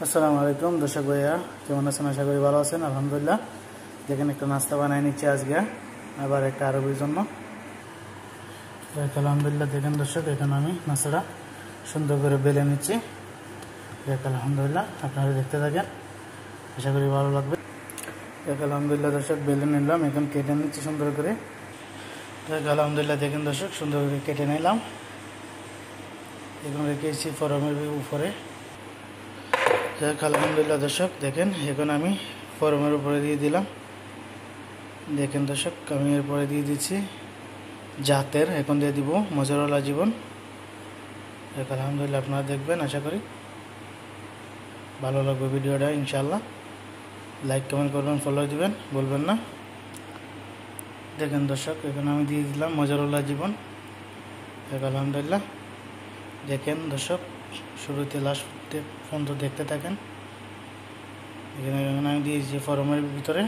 আসসালামু আলাইকুম দর্শক ভাইয়া, কেমন আছেন? আশা করি ভালো আছেন। আলহামদুলিল্লাহ। দেখেন একটা নাস্তা বানাই নিচ্ছি আজকে, আবার একটা আরবির জন্য। আলহামদুলিল্লাহ। দেখেন দর্শক, এখানে আমি নাস্তাটা সুন্দর করে বেলে নিচ্ছি। আলহামদুলিল্লাহ, আপনারা দেখতে থাকেন, আশা করি ভালো লাগবে। আলহামদুলিল্লাহ দর্শক, বেলে নিলাম, এখন কেটে নিচ্ছি সুন্দর করে। আলহামদুলিল্লাহ, দেখেন দর্শক, সুন্দর করে কেটে নিলাম। এখন রেখেছি ফরমের উপরে। আলহামদুলিল্লাহ দর্শক, দেখেন এখন আমি ফরমের উপরে দিয়ে দিলাম। দেখেন দর্শক, আমি এরপরে দিয়ে দিচ্ছি জাতের, এখন দিয়ে দিব মজারওয়ালা জীবন। আলহামদুলিল্লাহ, আপনারা দেখবেন, আশা করি ভালো লাগবে ভিডিওটা ইনশাআল্লাহ। লাইক কমেন্ট করবেন, ফলো দিবেন, বলবেন না। দেখেন দর্শক, এখন আমি দিয়ে দিলাম মজারওয়ালা জীবন। আলহামদুলিল্লাহ, দেখেন দর্শক, শুরুতে লাস্ট পর্যন্ত দেখতে থাকেন। এখানে আমি দিয়েছি ফরমের ভিতরে,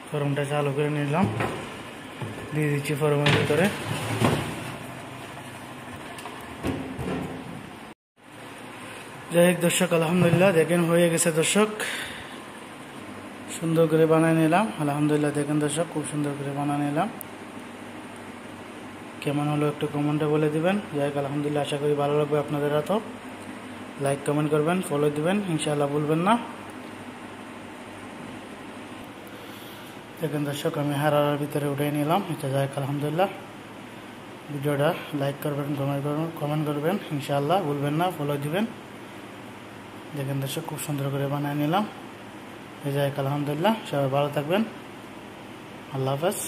ফরমটা চালু করে নিলাম, দিয়ে দিচ্ছি ফরমের ভিতরে। যাই হোক দর্শক, আলহামদুলিল্লাহ, দেখেন হয়ে গেছে দর্শক, সুন্দর করে বানিয়ে নিলাম। আলহামদুলিল্লাহ, দেখেন দর্শক, খুব সুন্দর করে বানিয়ে নিলাম। কেমন হলো একটু কমেন্টে বলে দিবেন। যাই হোক আলহামদুলিল্লাহ, আশা করি ভালো লাগবে আপনাদের। তো লাইক কমেন্ট করবেন, ফলো দিবেন ইনশাআল্লাহ, ভুলবেন না। দেখেন দর্শক, আমি হারার ভিতরে উঠে নিলাম এটা। যাই হোক আলহামদুলিল্লাহ, ভিডিওটা লাইক করবেন, কমেন্ট করবেন ইনশাআল্লাহ, ভুলবেন না, ফলো দিবেন। দেখেন দর্শক, খুব সুন্দর করে বানিয়ে নিলাম। যাই হোক আলহামদুলিল্লাহ, সবাই ভালো থাকবেন। আল্লাহ হাফেজ।